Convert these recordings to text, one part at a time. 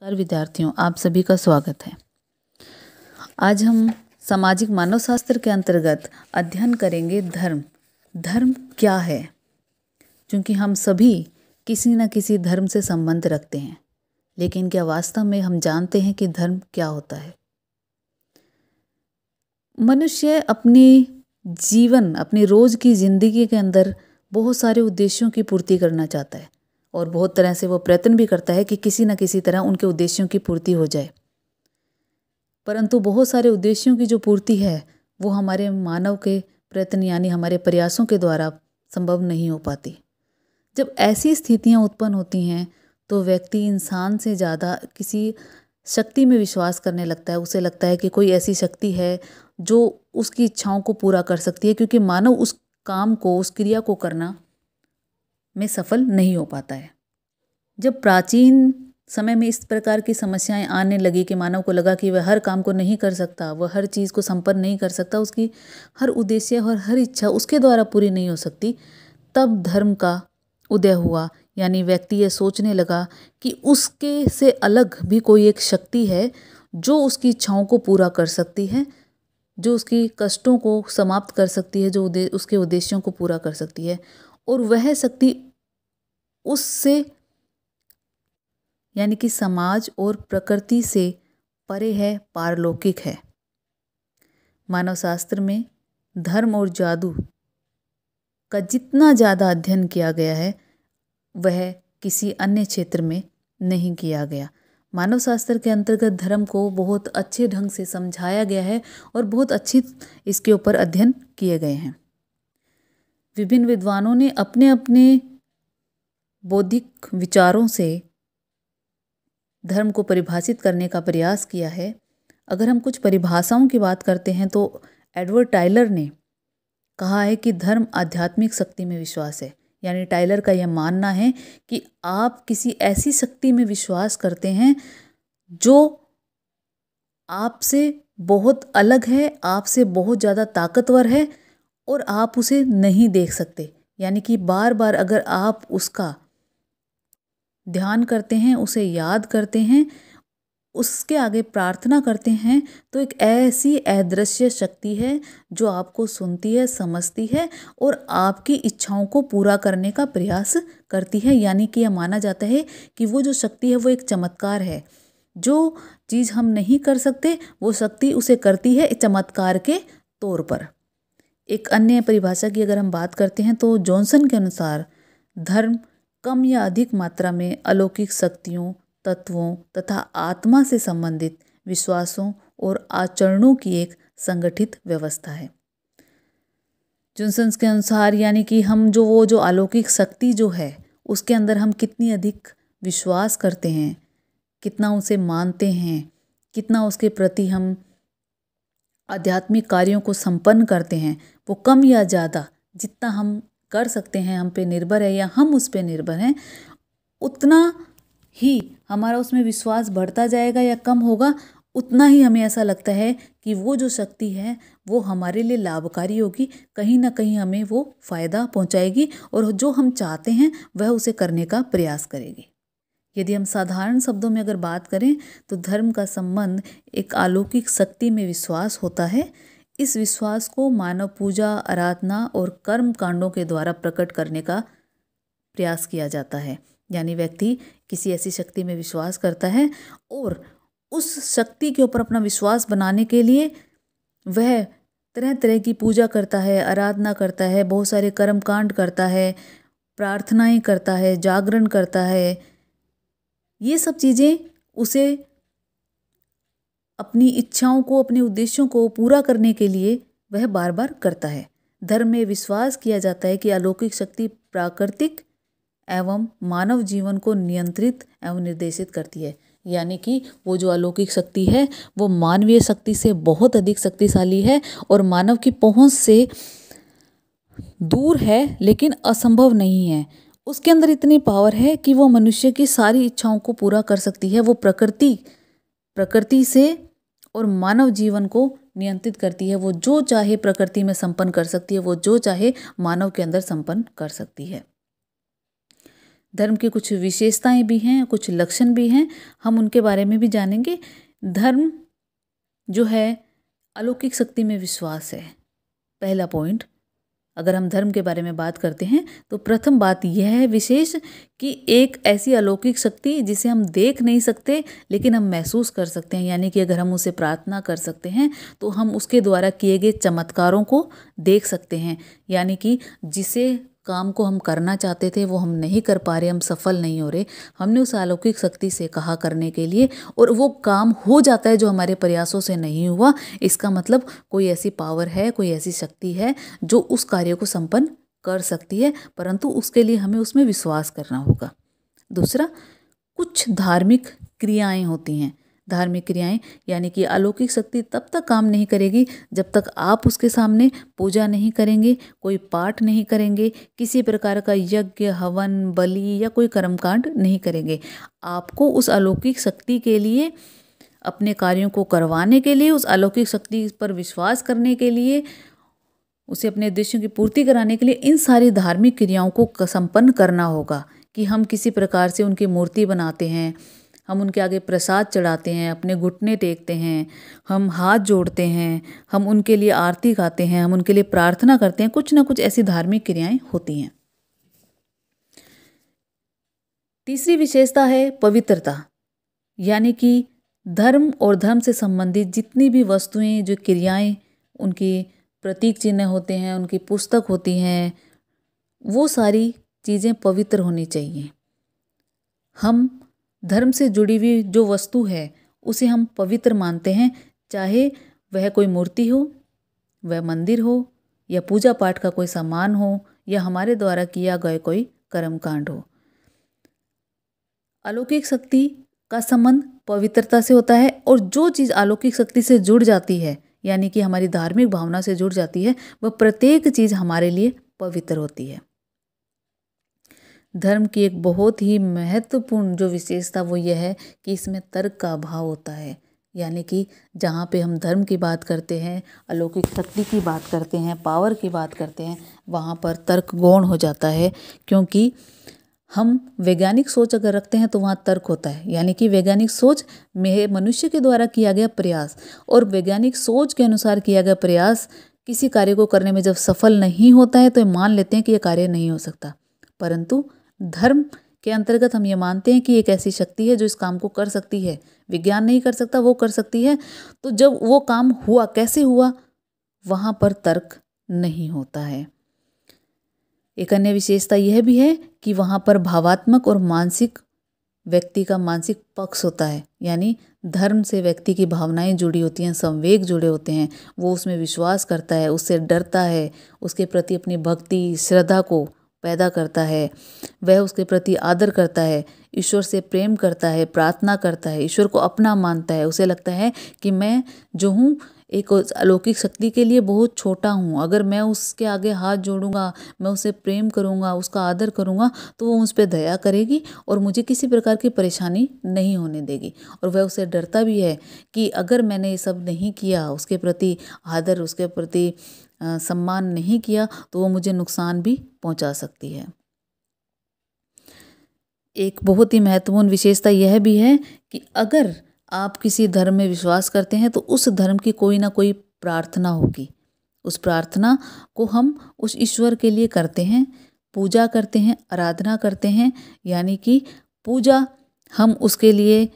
नमस्कार विद्यार्थियों, आप सभी का स्वागत है। आज हम सामाजिक मानव शास्त्र के अंतर्गत अध्ययन करेंगे धर्म। धर्म क्या है? क्योंकि हम सभी किसी न किसी धर्म से संबंध रखते हैं, लेकिन क्या वास्तव में हम जानते हैं कि धर्म क्या होता है? मनुष्य अपनी रोज की जिंदगी के अंदर बहुत सारे उद्देश्यों की पूर्ति करना चाहता है और बहुत तरह से वो प्रयत्न भी करता है कि किसी न किसी तरह उनके उद्देश्यों की पूर्ति हो जाए। परंतु बहुत सारे उद्देश्यों की जो पूर्ति है वो हमारे मानव के प्रयत्न यानी हमारे प्रयासों के द्वारा संभव नहीं हो पाती। जब ऐसी स्थितियां उत्पन्न होती हैं तो व्यक्ति इंसान से ज़्यादा किसी शक्ति में विश्वास करने लगता है। उसे लगता है कि कोई ऐसी शक्ति है जो उसकी इच्छाओं को पूरा कर सकती है, क्योंकि मानव उस काम को, उस क्रिया को करना में सफल नहीं हो पाता है। जब प्राचीन समय में इस प्रकार की समस्याएं आने लगी कि मानव को लगा कि वह हर काम को नहीं कर सकता, वह हर चीज़ को संपन्न नहीं कर सकता, उसकी हर उद्देश्य और हर इच्छा उसके द्वारा पूरी नहीं हो सकती, तब धर्म का उदय हुआ। यानी व्यक्ति ये सोचने लगा कि उसके से अलग भी कोई एक शक्ति है जो उसकी इच्छाओं को पूरा कर सकती है, जो उसकी कष्टों को समाप्त कर सकती है, जो उसके उद्देश्यों को पूरा कर सकती है। और वह शक्ति उससे यानी कि समाज और प्रकृति से परे है, पारलौकिक है। मानव शास्त्र में धर्म और जादू का जितना ज़्यादा अध्ययन किया गया है वह किसी अन्य क्षेत्र में नहीं किया गया। मानव शास्त्र के अंतर्गत धर्म को बहुत अच्छे ढंग से समझाया गया है और बहुत अच्छी इसके ऊपर अध्ययन किए गए हैं। विभिन्न विद्वानों ने अपने अपने बौद्धिक विचारों से धर्म को परिभाषित करने का प्रयास किया है। अगर हम कुछ परिभाषाओं की बात करते हैं तो एडवर्ड टायलर ने कहा है कि धर्म आध्यात्मिक शक्ति में विश्वास है। यानी टायलर का यह मानना है कि आप किसी ऐसी शक्ति में विश्वास करते हैं जो आपसे बहुत अलग है, आपसे बहुत ज़्यादा ताकतवर है और आप उसे नहीं देख सकते। यानी कि बार बार अगर आप उसका ध्यान करते हैं, उसे याद करते हैं, उसके आगे प्रार्थना करते हैं, तो एक ऐसी अदृश्य शक्ति है जो आपको सुनती है, समझती है और आपकी इच्छाओं को पूरा करने का प्रयास करती है। यानी कि यह माना जाता है कि वो जो शक्ति है वो एक चमत्कार है। जो चीज़ हम नहीं कर सकते वो शक्ति उसे करती है चमत्कार के तौर पर। एक अन्य परिभाषा की अगर हम बात करते हैं तो जॉनसन के अनुसार धर्म कम या अधिक मात्रा में अलौकिक शक्तियों, तत्वों तथा आत्मा से संबंधित विश्वासों और आचरणों की एक संगठित व्यवस्था है। जॉनसन के अनुसार यानी कि हम वो जो अलौकिक शक्ति जो है उसके अंदर हम कितनी अधिक विश्वास करते हैं, कितना उसे मानते हैं, कितना उसके प्रति हम आध्यात्मिक कार्यों को संपन्न करते हैं, वो कम या ज़्यादा जितना हम कर सकते हैं हम पे निर्भर है या हम उस पे निर्भर हैं। उतना ही हमारा उसमें विश्वास बढ़ता जाएगा या कम होगा, उतना ही हमें ऐसा लगता है कि वो जो शक्ति है वो हमारे लिए लाभकारी होगी, कहीं ना कहीं हमें वो फ़ायदा पहुंचाएगी और जो हम चाहते हैं वह उसे करने का प्रयास करेगी। यदि हम साधारण शब्दों में अगर बात करें तो धर्म का संबंध एक अलौकिक शक्ति में विश्वास होता है। इस विश्वास को मानव पूजा, आराधना और कर्म कांडों के द्वारा प्रकट करने का प्रयास किया जाता है। यानी व्यक्ति किसी ऐसी शक्ति में विश्वास करता है और उस शक्ति के ऊपर अपना विश्वास बनाने के लिए वह तरह तरह की पूजा करता है, आराधना करता है, बहुत सारे कर्म कांड करता है, प्रार्थनाएं करता है, जागरण करता है। ये सब चीज़ें उसे अपनी इच्छाओं को, अपने उद्देश्यों को पूरा करने के लिए वह बार बार करता है। धर्म में विश्वास किया जाता है कि अलौकिक शक्ति प्राकृतिक एवं मानव जीवन को नियंत्रित एवं निर्देशित करती है। यानी कि वो जो अलौकिक शक्ति है वो मानवीय शक्ति से बहुत अधिक शक्तिशाली है और मानव की पहुंच से दूर है, लेकिन असंभव नहीं है। उसके अंदर इतनी पावर है कि वो मनुष्य की सारी इच्छाओं को पूरा कर सकती है। वो प्रकृति से और मानव जीवन को नियंत्रित करती है। वो जो चाहे प्रकृति में संपन्न कर सकती है, वो जो चाहे मानव के अंदर संपन्न कर सकती है। धर्म की कुछ विशेषताएं भी हैं, कुछ लक्षण भी हैं, हम उनके बारे में भी जानेंगे। धर्म जो है अलौकिक शक्ति में विश्वास है। पहला पॉइंट, अगर हम धर्म के बारे में बात करते हैं तो प्रथम बात यह है विशेष कि एक ऐसी अलौकिक शक्ति जिसे हम देख नहीं सकते लेकिन हम महसूस कर सकते हैं, यानी कि अगर हम उसे प्रार्थना कर सकते हैं तो हम उसके द्वारा किए गए चमत्कारों को देख सकते हैं। यानी कि जिसे काम को हम करना चाहते थे वो हम नहीं कर पा रहे, हम सफल नहीं हो रहे, हमने उस अलौकिक शक्ति से कहा करने के लिए और वो काम हो जाता है जो हमारे प्रयासों से नहीं हुआ। इसका मतलब कोई ऐसी पावर है, कोई ऐसी शक्ति है जो उस कार्य को संपन्न कर सकती है, परंतु उसके लिए हमें उसमें विश्वास करना होगा। दूसरा, कुछ धार्मिक क्रियाएं होती हैं। धार्मिक क्रियाएं यानी कि अलौकिक शक्ति तब तक काम नहीं करेगी जब तक आप उसके सामने पूजा नहीं करेंगे, कोई पाठ नहीं करेंगे, किसी प्रकार का यज्ञ, हवन, बलि या कोई कर्मकांड नहीं करेंगे। आपको उस अलौकिक शक्ति के लिए, अपने कार्यों को करवाने के लिए, उस अलौकिक शक्ति पर विश्वास करने के लिए, उसे अपने उद्देश्यों की पूर्ति कराने के लिए इन सारी धार्मिक क्रियाओं को संपन्न करना होगा। कि हम किसी प्रकार से उनकी मूर्ति बनाते हैं, हम उनके आगे प्रसाद चढ़ाते हैं, अपने घुटने टेकते हैं, हम हाथ जोड़ते हैं, हम उनके लिए आरती गाते हैं, हम उनके लिए प्रार्थना करते हैं, कुछ ना कुछ ऐसी धार्मिक क्रियाएं होती हैं। तीसरी विशेषता है पवित्रता, यानी कि धर्म और धर्म से संबंधित जितनी भी वस्तुएं, जो क्रियाएं, उनकी प्रतीक चिन्ह होते हैं, उनकी पुस्तक होती हैं, वो सारी चीज़ें पवित्र होनी चाहिए। हम धर्म से जुड़ी हुई जो वस्तु है उसे हम पवित्र मानते हैं, चाहे वह कोई मूर्ति हो, वह मंदिर हो, या पूजा पाठ का कोई सामान हो, या हमारे द्वारा किया गया कोई कर्मकांड हो। अलौकिक शक्ति का संबंध पवित्रता से होता है, और जो चीज़ अलौकिक शक्ति से जुड़ जाती है, यानी कि हमारी धार्मिक भावना से जुड़ जाती है, वह प्रत्येक चीज़ हमारे लिए पवित्र होती है। धर्म की एक बहुत ही महत्वपूर्ण जो विशेषता वो ये है कि इसमें तर्क का अभाव होता है। यानी कि जहाँ पे हम धर्म की बात करते हैं, अलौकिक शक्ति की बात करते हैं, पावर की बात करते हैं, वहाँ पर तर्क गौण हो जाता है। क्योंकि हम वैज्ञानिक सोच अगर रखते हैं तो वहाँ तर्क होता है, यानी कि वैज्ञानिक सोच में मनुष्य के द्वारा किया गया प्रयास, और वैज्ञानिक सोच के अनुसार किया गया प्रयास किसी कार्य को करने में जब सफल नहीं होता है तो मान लेते हैं कि यह कार्य नहीं हो सकता। परंतु धर्म के अंतर्गत हम ये मानते हैं कि एक ऐसी शक्ति है जो इस काम को कर सकती है, विज्ञान नहीं कर सकता, वो कर सकती है। तो जब वो काम हुआ, कैसे हुआ, वहाँ पर तर्क नहीं होता है। एक अन्य विशेषता यह भी है कि वहाँ पर भावात्मक और मानसिक, व्यक्ति का मानसिक पक्ष होता है। यानी धर्म से व्यक्ति की भावनाएं जुड़ी होती हैं, संवेग जुड़े होते हैं, वो उसमें विश्वास करता है, उससे डरता है, उसके प्रति अपनी भक्ति, श्रद्धा को पैदा करता है, वह उसके प्रति आदर करता है, ईश्वर से प्रेम करता है, प्रार्थना करता है, ईश्वर को अपना मानता है। उसे लगता है कि मैं जो हूँ एक अलौकिक शक्ति के लिए बहुत छोटा हूँ, अगर मैं उसके आगे हाथ जोड़ूंगा, मैं उसे प्रेम करूँगा, उसका आदर करूँगा, तो वो मुझ पर दया करेगी और मुझे किसी प्रकार की परेशानी नहीं होने देगी। और वह उसे डरता भी है कि अगर मैंने ये सब नहीं किया, उसके प्रति आदर, उसके प्रति सम्मान नहीं किया, तो वो मुझे नुकसान भी पहुंचा सकती है। एक बहुत ही महत्वपूर्ण विशेषता यह भी है कि अगर आप किसी धर्म में विश्वास करते हैं तो उस धर्म की कोई ना कोई प्रार्थना होगी। उस प्रार्थना को हम उस ईश्वर के लिए करते हैं, पूजा करते हैं, आराधना करते हैं। यानी कि पूजा हम उसके लिए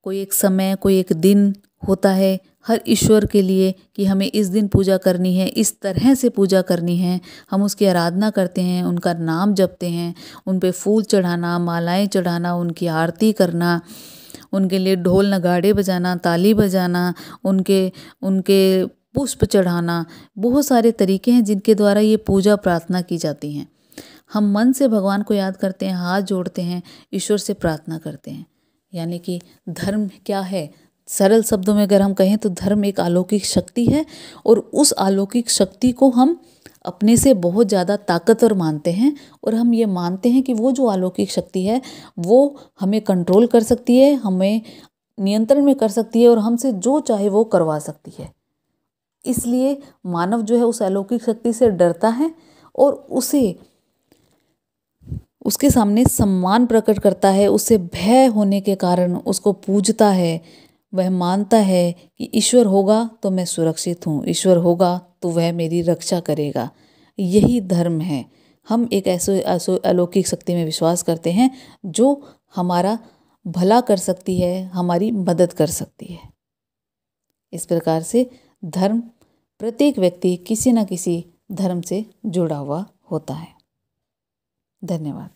कोई एक समय, कोई एक दिन होता है हर ईश्वर के लिए कि हमें इस दिन पूजा करनी है, इस तरह से पूजा करनी है। हम उसकी आराधना करते हैं, उनका नाम जपते हैं, उन पे फूल चढ़ाना, मालाएं चढ़ाना, उनकी आरती करना, उनके लिए ढोल नगाड़े बजाना, ताली बजाना, उनके पुष्प चढ़ाना, बहुत सारे तरीके हैं जिनके द्वारा ये पूजा प्रार्थना की जाती हैं। हम मन से भगवान को याद करते हैं, हाथ जोड़ते हैं, ईश्वर से प्रार्थना करते हैं। यानी कि धर्म क्या है, सरल शब्दों में अगर हम कहें तो धर्म एक अलौकिक शक्ति है, और उस अलौकिक शक्ति को हम अपने से बहुत ज़्यादा ताकतवर मानते हैं, और हम ये मानते हैं कि वो जो अलौकिक शक्ति है वो हमें कंट्रोल कर सकती है, हमें नियंत्रण में कर सकती है, और हमसे जो चाहे वो करवा सकती है। इसलिए मानव जो है उस अलौकिक शक्ति से डरता है और उसके सामने सम्मान प्रकट करता है, उससे भय होने के कारण उसको पूजता है। वह मानता है कि ईश्वर होगा तो मैं सुरक्षित हूँ, ईश्वर होगा तो वह मेरी रक्षा करेगा। यही धर्म है। हम एक ऐसे अलौकिक शक्ति में विश्वास करते हैं जो हमारा भला कर सकती है, हमारी मदद कर सकती है। इस प्रकार से धर्म, प्रत्येक व्यक्ति किसी न किसी धर्म से जुड़ा हुआ होता है। धन्यवाद।